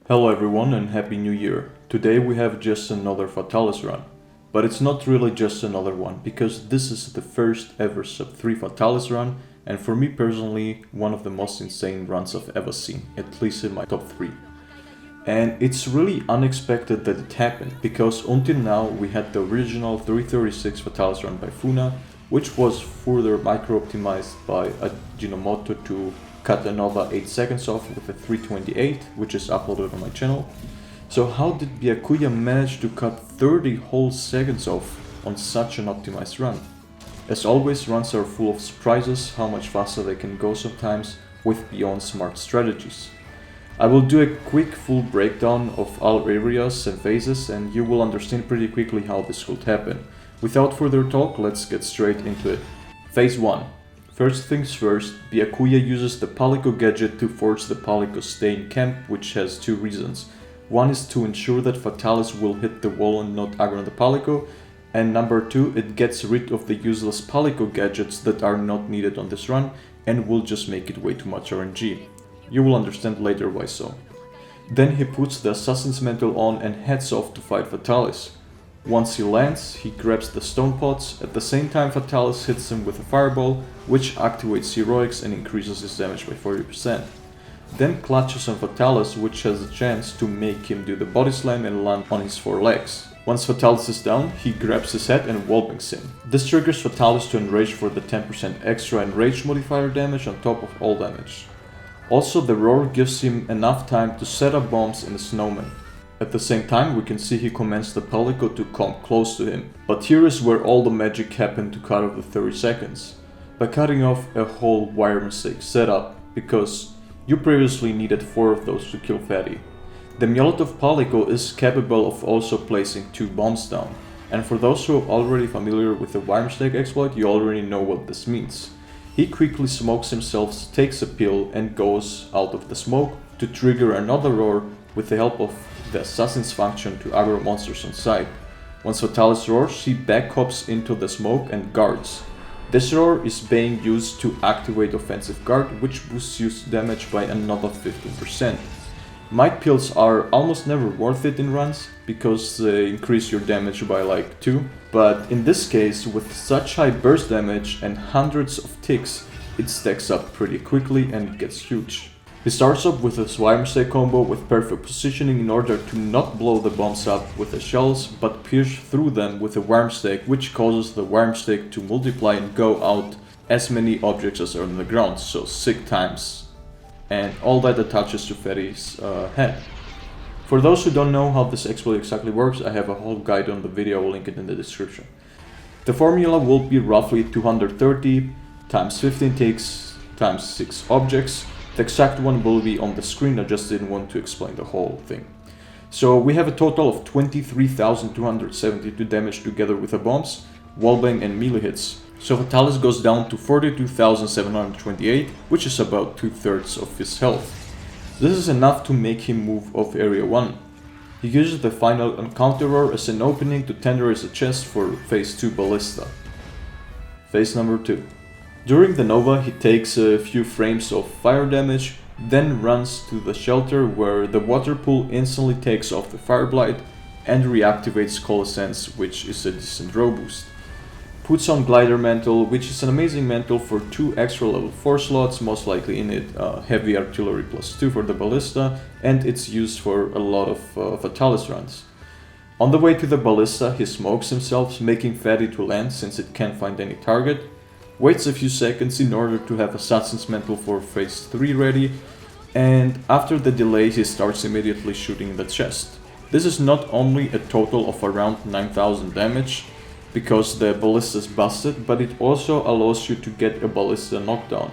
Hello everyone and Happy New Year. Today we have just another Fatalis run. But it's not really just another one, because this is the first ever sub 3 Fatalis run, and for me personally, one of the most insane runs I've ever seen, at least in my top 3. And it's really unexpected that it happened, because until now we had the original 336 Fatalis run by Funa, which was further micro-optimized by Ajinomoto to cut another 8 seconds off with a 328, which is uploaded on my channel. So how did Byakuya manage to cut 30 whole seconds off on such an optimized run? As always, runs are full of surprises, how much faster they can go sometimes, with beyond smart strategies. I will do a quick full breakdown of all areas and phases, and you will understand pretty quickly how this could happen. Without further talk, let's get straight into it. Phase 1. First things first, Byakuya uses the Palico gadget to force the Palico stay in camp, which has two reasons. One is to ensure that Fatalis will hit the wall and not aggro the Palico, and number 2, it gets rid of the useless Palico gadgets that are not needed on this run and will just make it way too much RNG. You will understand later why so. Then he puts the Assassin's Mantle on and heads off to fight Fatalis. Once he lands, he grabs the stone pots. At the same time, Fatalis hits him with a fireball, which activates heroics and increases his damage by 40%. Then clutches on Fatalis, which has a chance to make him do the body slam and land on his 4 legs. Once Fatalis is down, he grabs his head and wallbangs him. This triggers Fatalis to enrage for the 10% extra enrage modifier damage on top of all damage. Also, the roar gives him enough time to set up bombs in the snowman. At the same time, we can see he commands the Palico to come close to him. But here is where all the magic happened to cut off the 30 seconds. By cutting off a whole wire mistake setup, because you previously needed 4 of those to kill Fatty. The Molotov Palico is capable of also placing 2 bombs down. And for those who are already familiar with the wire mistake exploit, you already know what this means. He quickly smokes himself, takes a pill and goes out of the smoke to trigger another roar with the help of the Assassin's function to aggro monsters on sight. Once Fatalis roars, he back hops into the smoke and guards. This roar is being used to activate offensive guard, which boosts use damage by another 15%. Might pills are almost never worth it in runs, because they increase your damage by like 2, but in this case, with such high burst damage and hundreds of ticks, it stacks up pretty quickly and it gets huge. He starts up with a wire mistake combo with perfect positioning in order to not blow the bombs up with the shells, but pierce through them with a wire mistake, which causes the wire mistake to multiply and go out as many objects as are on the ground, so 6 times. And all that attaches to Fatty's head. For those who don't know how this exploit exactly works, I have a whole guide on the video, I'll link it in the description. The formula will be roughly 230 times 15 ticks times 6 objects. The exact one will be on the screen, I just didn't want to explain the whole thing. So we have a total of 23,272 damage together with the bombs, wallbang and melee hits. So Fatalis goes down to 42,728, which is about 2/3 of his health. This is enough to make him move off area 1. He uses the final encounter roar as an opening to tenderize a chest for phase 2 ballista. Phase number 2. During the Nova, he takes a few frames of fire damage, then runs to the shelter where the water pool instantly takes off the fire blight and reactivates Coalescence, which is a decent row boost. Puts on Glider Mantle, which is an amazing mantle for 2 extra level 4 slots, most likely in it heavy artillery +2 for the ballista, and it's used for a lot of Fatalis runs. On the way to the ballista, he smokes himself, making Fatty to land since it can't find any target. Waits a few seconds in order to have Assassin's Mantle for phase 3 ready, and after the delay he starts immediately shooting the chest. This is not only a total of around 9,000 damage, because the ballista is busted, but it also allows you to get a ballista knockdown.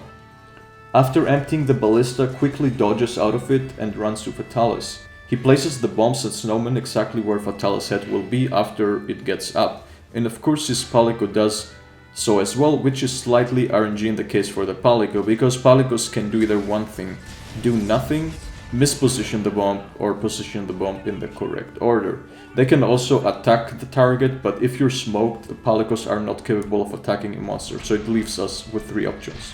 After emptying the ballista, quickly dodges out of it and runs to Fatalis. He places the bombs at Snowman exactly where Fatalis' head will be after it gets up, and of course his Palico does so as well, which is slightly RNG in the case for the Palico, because Palicos can do either one thing: do nothing, misposition the bomb, or position the bomb in the correct order. They can also attack the target, but if you're smoked, the Palicos are not capable of attacking a monster, so it leaves us with 3 options.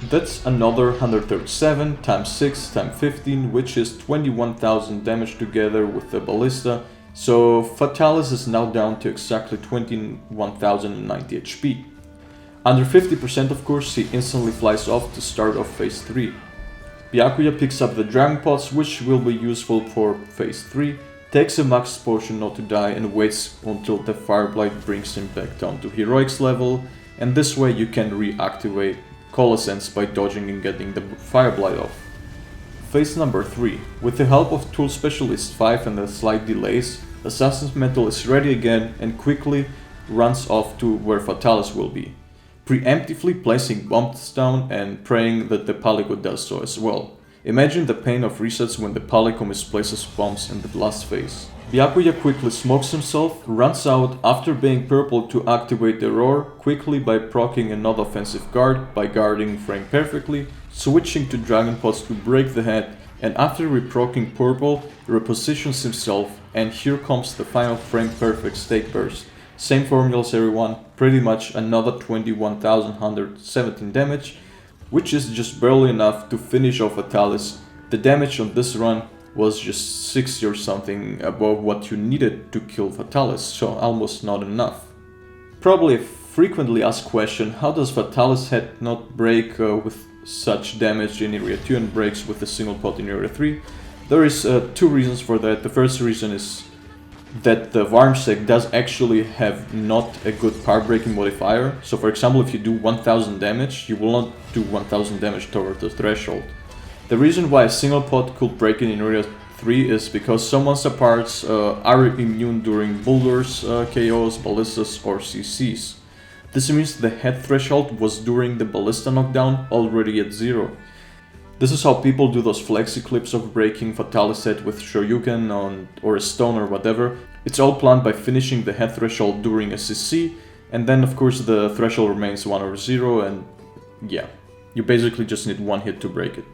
That's another 137 times 6 times 15, which is 21,000 damage together with the ballista, so Fatalis is now down to exactly 21,090 HP. Under 50% of course, he instantly flies off to start off phase 3. Byakuya picks up the Dragon Pots, which will be useful for phase 3, takes a max potion not to die and waits until the Fireblight brings him back down to Heroics level, and this way you can reactivate Coalescence by dodging and getting the Fireblight off. Phase number 3. With the help of Tool Specialist 5 and the slight delays, Assassin's Mantle is ready again and quickly runs off to where Fatalis will be, preemptively placing bombs down and praying that the Palico does so as well. Imagine the pain of resets when the Palico misplaces bombs in the last phase. Byakuya quickly smokes himself, runs out after being purple to activate the roar, quickly by proccing another offensive guard by guarding frame perfectly, switching to Dragon Pots to break the head, and after reproccing purple, repositions himself, and here comes the final frame perfect stake burst. Same formulas everyone, pretty much another 21,117 damage, which is just barely enough to finish off Fatalis. The damage on this run was just 60 or something above what you needed to kill Fatalis, so almost not enough. Probably a frequently asked question, how does Fatalis head not break with such damage in Area 2 and breaks with a single pot in Area 3? There is two reasons for that. The first reason is that the Varmsec does actually have not a good power breaking modifier. So for example, if you do 1000 damage, you will not do 1000 damage toward the threshold. The reason why a single pot could break in Area 3 is because some monster parts are immune during boulders, KOs, ballistas or CCs. This means the head threshold was during the ballista knockdown already at 0. This is how people do those flexi clips of breaking Fatalis head with Shoryuken or a stone or whatever. It's all planned by finishing the head threshold during a CC, and then of course the threshold remains 1 or 0, and yeah, you basically just need one hit to break it.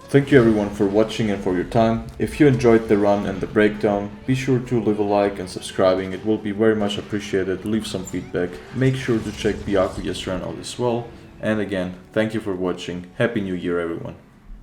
Thank you everyone for watching and for your time. If you enjoyed the run and the breakdown, be sure to leave a like and subscribing, it will be very much appreciated. Leave some feedback, make sure to check Byakuya's run out as well. And again, thank you for watching. Happy New Year everyone.